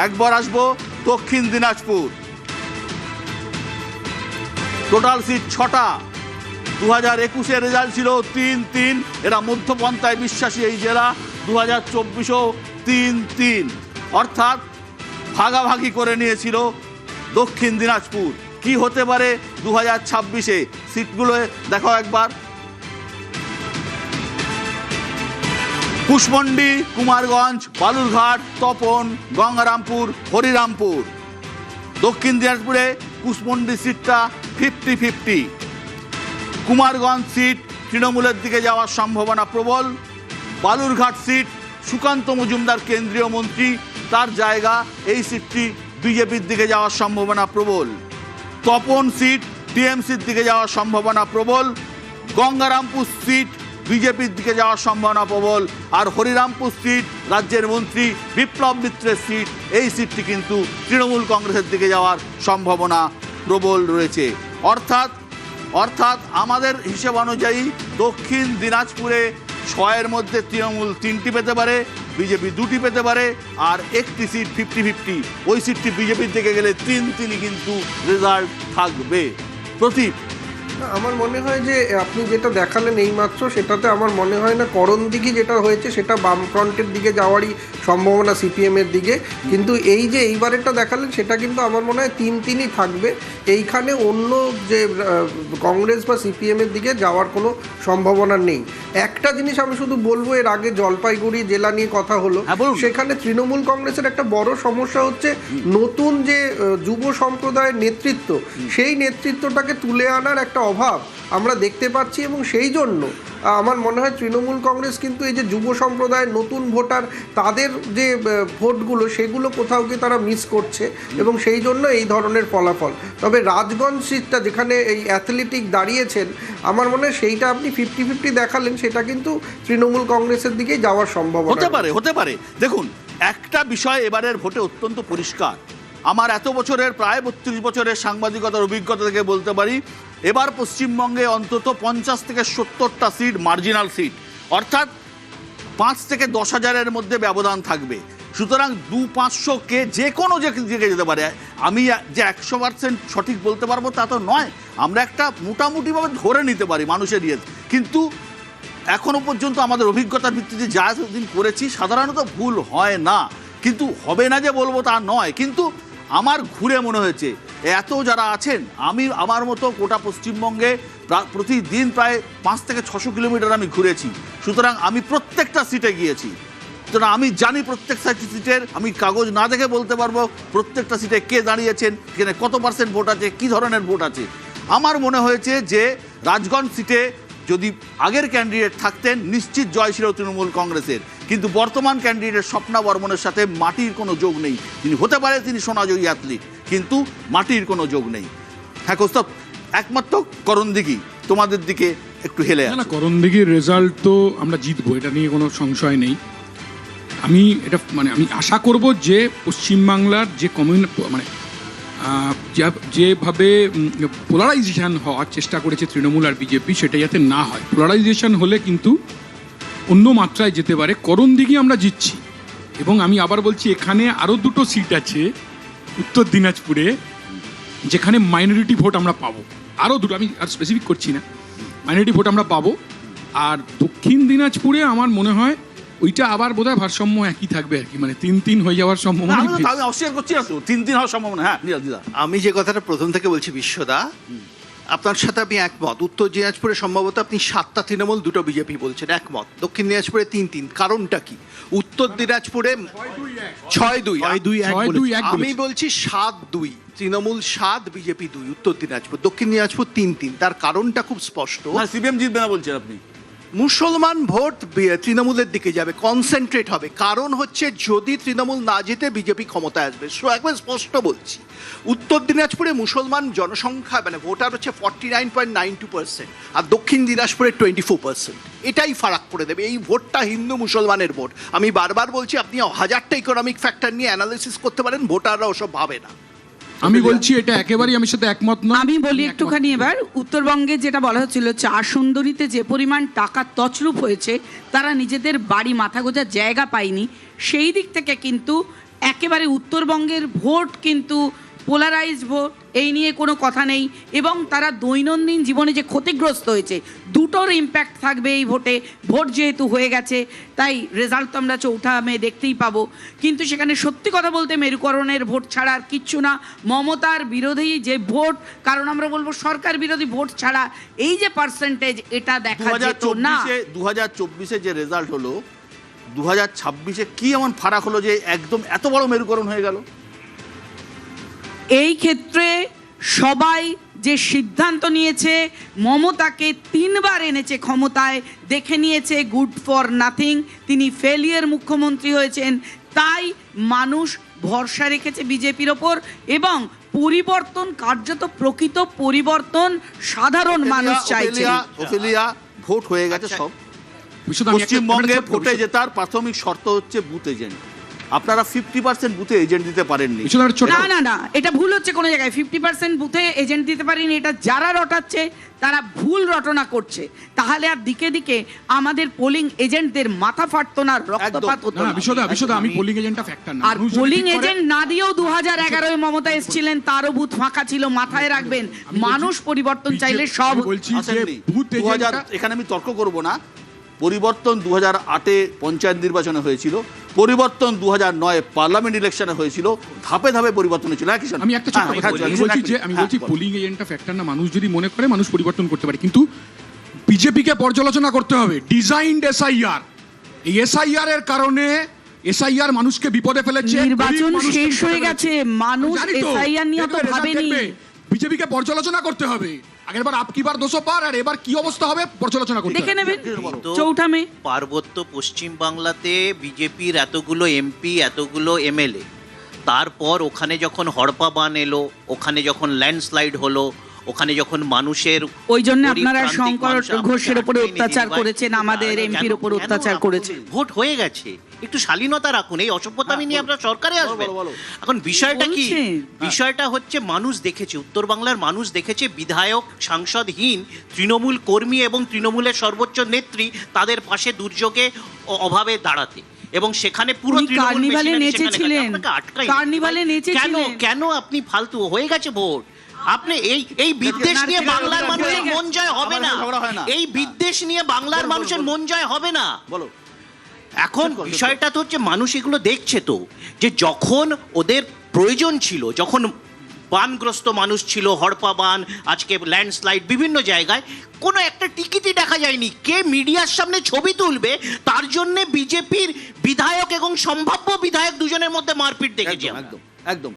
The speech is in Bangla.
একবার আসবো দক্ষিণ দিনাজপুর। টোটাল সিট 6টা। 2021-এর রেজাল্ট ছিল 3-3। এরা মধ্যপন্থায় বিশ্বাসী এই জেলা। 2024-ও 3-3, অর্থাৎ ভাগাভাগি করে নিয়েছিল দক্ষিণ দিনাজপুর। কি হতে পারে 2026-এ? সিটগুলো দেখো একবার। কুশমন্ডি, কুমারগঞ্জ, বালুরঘাট, তপন, গঙ্গারামপুর, হরিরামপুর। দক্ষিণ দিনাজপুরে কুশমন্ডি সিটটা 50-50। কুমারগঞ্জ সিট তৃণমূলের দিকে যাওয়ার সম্ভাবনা প্রবল। বালুরঘাট সিট সুকান্ত মজুমদার কেন্দ্রীয় মন্ত্রী, তার জায়গা, এই সিটটি বিজেপির দিকে যাওয়ার সম্ভাবনা প্রবল। তপন সিট টিএমসির দিকে যাওয়ার সম্ভাবনা প্রবল। গঙ্গারামপুর সিট বিজেপির দিকে যাওয়ার সম্ভাবনা প্রবল। আর হরিরামপুর সিট রাজ্যের মন্ত্রী বিপ্লব মিত্রের সিট, এই সিটটি কিন্তু তৃণমূল কংগ্রেসের দিকে যাওয়ার সম্ভাবনা প্রবল রয়েছে। অর্থাৎ আমাদের হিসেব অনুযায়ী দক্ষিণ দিনাজপুরে 6-এর মধ্যে তৃণমূল 3টি পেতে পারে, বিজেপি 2টি পেতে পারে, আর একটি সিট 50-50। ওই সিটটি বিজেপির দিকে গেলে 3-3 কিন্তু রেজাল্ট থাকবে। প্রতীক, আমার মনে হয় যে আপনি যেটা দেখালেন এইমাত্র, সেটাতে আমার মনে হয় না করণদিঘি যেটা হয়েছে সেটা বামফ্রন্টের দিকে যাওয়ারই সম্ভাবনা সিপিএমের দিকে, কিন্তু এই যে এইবারেরটা দেখালেন সেটা কিন্তু আমার মনে হয় 3-3ই থাকবে। এইখানে অন্য যে কংগ্রেস বা সিপিএমের দিকে যাওয়ার কোনো সম্ভাবনা নেই। একটা জিনিস আমি শুধু বলবো, এর আগে জলপাইগুড়ি জেলা নিয়ে কথা হলো, সেখানে তৃণমূল কংগ্রেসের একটা বড় সমস্যা হচ্ছে নতুন যে যুব সম্প্রদায়ের নেতৃত্ব, সেই নেতৃত্বটাকে তুলে আনার একটা অভাব আমরা দেখতে পাচ্ছি। এবং সেই জন্য আমার মনে হয় তৃণমূল কংগ্রেস কিন্তু এই যে যুব সম্প্রদায়ের নতুন ভোটার, তাদের যে ভোটগুলো, সেগুলো কোথাও গিয়ে তারা মিস করছে, এবং সেই জন্য এই ধরনের ফলাফল। তবে রাজগঞ্জ সিটটা যেখানে এই অ্যাথলেটিক দাঁড়িয়েছেন, আমার মনে হয় সেইটা আপনি 50-50 দেখালেন, সেটা কিন্তু তৃণমূল কংগ্রেসের দিকেই যাওয়ার সম্ভাবনা হতে পারে। দেখুন, একটা বিষয় এবারের ভোটে অত্যন্ত পরিষ্কার। আমার এত বছরের, প্রায় 32 বছরের সাংবাদিকতার অভিজ্ঞতা থেকে বলতে পারি, এবার পশ্চিমবঙ্গে অন্তত 50 থেকে 70টা সিট মার্জিনাল সিট, অর্থাৎ 5 থেকে 10,000-এর মধ্যে ব্যবধান থাকবে। সুতরাং 200-500-কে যে কোনো জায়গায় যেতে পারে। আমি যে 100% সঠিক বলতে পারবো তা তো নয়, আমরা একটা মোটামুটিভাবে ধরে নিতে পারি মানুষের ইয়ে। কিন্তু এখনো পর্যন্ত আমাদের অভিজ্ঞতার ভিত্তিতে যা দিন করেছি সাধারণত ভুল হয় না, কিন্তু হবে না যে বলবো তা নয়। কিন্তু আমার ঘুরে মনে হয়েছে এত যারা আছেন, আমার মতো গোটা পশ্চিমবঙ্গে প্রতিদিন প্রায় 5 থেকে 600 কিলোমিটার আমি ঘুরেছি। সুতরাং আমি প্রত্যেকটা সিটে গিয়েছি, সুতরাং আমি জানি প্রত্যেকটা সিটের, আমি কাগজ না দেখে বলতে পারবো প্রত্যেকটা সিটে কে দাঁড়িয়েছেন, এখানে কত পার্সেন্ট ভোট আছে, কী ধরনের ভোট আছে। আমার মনে হয়েছে যে রাজগঞ্জ সিটে যদি আগের ক্যান্ডিডেট থাকতেন, নিশ্চিত জয় ছিল তৃণমূল কংগ্রেসের। কিন্তু বর্তমান ক্যান্ডিডেট স্বপ্না বর্মনের সাথে মাটির কোনো যোগ নেই। তিনি হতে পারে তিনি সোনাজয়ী অ্যাথলিট, কিন্তু মাটির কোনো যোগ নেই। হ্যাঁ কৌস্তব, একমাত্র করণদিঘি তোমাদের দিকে একটু হেলে না, করণদিঘির রেজাল্ট তো আমরা জিতবো, এটা নিয়ে কোনো সংশয় নেই। আমি আশা করব যে পশ্চিমবাংলার যে যেভাবে পোলারাইজেশন হওয়ার চেষ্টা করেছে তৃণমূল আর বিজেপি, সেটা যাতে না হয়। পোলারাইজেশন হলে কিন্তু অন্য মাত্রায় যেতে পারে। করণদিঘি আমরা জিতছি, এবং আমি আবার বলছি এখানে আরও 2টো সিট আছে উত্তর দিনাজপুরে, যেখানে মাইনরিটি ভোট আমরা পাবো। আরও 2টো, আমি আর স্পেসিফিক করছি না, মাইনরিটি ভোট আমরা পাবো। আর দক্ষিণ দিনাজপুরে আমার মনে হয় ওইটা আবার বোধহয় ভারসাম্য একই থাকবে আর কি, 3-3 হয়ে যাওয়ার সম্ভাবনা। আমি অস্বীকার করছি না তো, 3-3 হওয়ার সম্ভাবনা। হ্যাঁ, আমি যে কথাটা প্রথম থেকে বলছি বিশ্বদা, আপনার সাথে আমি একমত। উত্তর দিনাজপুরে সম্ভবত আপনি 7টা তৃণমূল, 2টো বিজেপি বলছেন, একমত। দক্ষিণ দিনাজপুরে 3-3, কারণটা কি? উত্তর দিনাজপুরে 6-2, আমি বলছি 7-2, তৃণমূল 7, বিজেপি 2, উত্তর দিনাজপুর। দক্ষিণ দিনাজপুর 3-3, তার কারণটা খুব স্পষ্ট। সিপিএম জিতবে না বলছেন আপনি? মুসলমান ভোট তৃণমূলের দিকে যাবে, কনসেন্ট্রেট হবে। কারণ হচ্ছে যদি তৃণমূল না জিতে বিজেপি ক্ষমতায় আসবে। একবার স্পষ্ট বলছি, উত্তর দিনাজপুরে মুসলমান জনসংখ্যা ভোটার হচ্ছে 49.92%, আর দক্ষিণ দিনাজপুরে 24%। এটাই ফারাক করে দেবে। এই ভোটটা হিন্দু মুসলমানের ভোট। আমি বারবার বলছি, আপনি 1000টা ইকোনমিক ফ্যাক্টর নিয়ে অ্যানালিসিস করতে পারেন, ভোটাররা ওসব ভাবে না। আমি বলছি এটা একেবারেই আমি সাথে একমত নই। আমি বলি একটুখানি, এবার উত্তরবঙ্গে যেটা বলা হচ্ছিল, চার সুন্দরীতে যে পরিমাণ টাকা তছরূপ হয়েছে, তারা নিজেদের বাড়ি মাথা গোঁজার জায়গা পায়নি, সেই দিক থেকে কিন্তু একেবারে উত্তরবঙ্গের ভোট কিন্তু পোলারাইজ ভোট, এই নিয়ে কোনো কথা নেই। এবং তারা দৈনন্দিন জীবনে যে ক্ষতিগ্রস্ত হয়েছে, দুটোর ইম্প্যাক্ট থাকবে এই ভোটে। ভোট যেহেতু হয়ে গেছে, তাই রেজাল্ট তো আমরা 4 মে দেখতেই পাবো। কিন্তু সেখানে সত্যি কথা বলতে মেরুকরণের ভোট ছাড়া আর কিচ্ছু না। মমতার বিরোধী যে ভোট, কারণ আমরা বলবো সরকার বিরোধী ভোট ছাড়া এই যে পার্সেন্টেজ, এটা দেখা যেত না। 2024 যে রেজাল্ট হলো, 2026 কি এমন ফারাক হলো যে একদম এত বড় মেরুকরণ হয়ে গেল? এই ক্ষেত্রে সবাই যে সিদ্ধান্ত নিয়েছে, মমতাকে 3 বার এনেছে ক্ষমতায়, দেখে নিয়েছে গুড ফর নাথিং, তিনি ফেলিয়ার মুখ্যমন্ত্রী হয়েছেন, তাই মানুষ ভরসা রেখেছে বিজেপির ওপর। এবং পরিবর্তন, কার্যত প্রকৃত পরিবর্তন সাধারণ মানুষ চাইছে। ওফেলিয়া, ভোট হয়ে গেছে সব। বিশ্বদা, আমি একটা- পশ্চিমবঙ্গে একটা ছোট্ট ভোটে বিষয়- জেতার প্রাথমিক শর্ত হচ্ছে বুথ এজেন্ট। আপনারা 50% বুথে এজেন্ট দিতে পারেননি। বিশ্বদা, একটা ছোট্ট- না না না, এটা ভুল হচ্ছে কোনো জায়গায়। 50% বুথে এজেন্ট দিতে পারিনি, এটা যারা রটাচ্ছে তারা ভুল রটনা করছে। তাহলে আর দিকে দিকে আমাদের পোলিং এজেন্টদের মাথা ফাটতো না, রক্তপাত হতো না না। না, বিশ্বদা, আমি পোলিং এজেন্টটা ফ্যাক্টর না। আর মানুষ যদি পোলিং ঠিক করে- এজেন্ট না দিয়েও 2011-এ মমতা এসেছিলেন, তারও বুথ ফাঁকা ছিল, মাথায় রাখবেন। মানুষ পরিবর্তন চাইলে সব আমি বলছি যে আসেননি। বুথ 2000 এজেন্টটা- এখানে আমি তর্ক করব না। পরিবর্তন 2008-এ পঞ্চায়েত নির্বাচনে হয়েছিল, পরিবর্তন 2009-এ পার্লামেন্ট ইলেকশনে হয়েছিল, ধাপে ধাপে পরিবর্তন হয়েছিল। হ্যাঁ, কিষাণ? আমি একটা ছোট্ট হ্যাঁ, কথা বলছি। আমি কিষাণ, বলছি এক যে মিনিট। আমি হ্যাঁ, বলছি বলো। পোলিং এজেন্টটা ফ্যাক্টর না। মানুষ যদি মনে করে, মানুষ পরিবর্তন করতে পারে, কিন্তু বিজেপিকে পর্যালোচনা করতে হবে। ডিজাইনড এসআইআর, এই এসআইআর এর কারণে এসআইআর মানুষকে বিপদে ফেলেছে। নির্বাচন শেষ হয়ে গেছে, মানুষ SIR নিয়ে অত ভাবেনি। বিজেপিকে পর্যালোচনা করতে হবে। আগেরবার আপ কি বার 200 পার, আর এবার কি অবস্থা হবে পর্যালোচনা করতে দেখে হবে। নেবেন তো 4 মে। পার্বত্য পশ্চিম বাংলাতে বিজেপির এতগুলো এমপি, এতগুলো এমএলএ, তারপর ওখানে যখন হড়পা বান এলো, ওখানে যখন ল্যান্ডস্লাইড হলো, ওখানে যখন মানুষের ওই জন্য গরিব আপনারা প্রান্তিক শঙ্কর মানুষ আপনাকে ঘোষের উপরে আটকায়নি অত্যাচার দিদিভাই। করেছেন, আমাদের কেন- এমপির উপর কেন অত্যাচার আপনার করেছেন। ভোট হয়ে গেছে, একটু শালীনতা রাখুন। এই অসভ্যতামি নিয়ে আপনার সরকারে আসবে। বলো, বলো। এখন বিষয়টা কি? বলছেন? বিষয়টা হচ্ছে মানুষ দেখেছে, উত্তর বাংলার মানুষ দেখেছে বিধায়ক সাংসদহীন তৃণমূল কর্মী এবং তৃণমূলের সর্বোচ্চ নেত্রী তাদের পাশে দুর্যোগে অভাবে দাঁড়াতে, এবং সেখানে পুরো উনি তৃণমূল কার্নিভালে মেশিনারি সেখানে নেচেছিলেন। আপনাকে আটকায়নি। কার্নিভালে কেন নেচেছিলেন। কেন আপনি ফালতু হয়ে গেছে ভোট? আপনি এই বিদ্বেষ নিয়ে বাংলার মানুষের মন জয় হবে না। ঝগড়া হয় না। এই বিদ্বেষ নিয়ে বাংলার মানুষের মন জয় হবে না। বলো। এখন বিষয়টা তো হচ্ছে মানুষ এগুলো দেখছে তো, যে যখন ওদের প্রয়োজন ছিল, যখন বানগ্রস্ত মানুষ ছিল, হড়পা বান, আজকে ল্যান্ডস্লাইড, বিভিন্ন জায়গায় কোনো একটা টিকিটই দেখা যায়নি। কে মিডিয়ার সামনে ছবি তুলবে, তার জন্য বিজেপির বিধায়ক এবং সম্ভাব্য বিধায়ক দুজনের মধ্যে মারপিট দেখেছি একদম আমরা। একদম একদম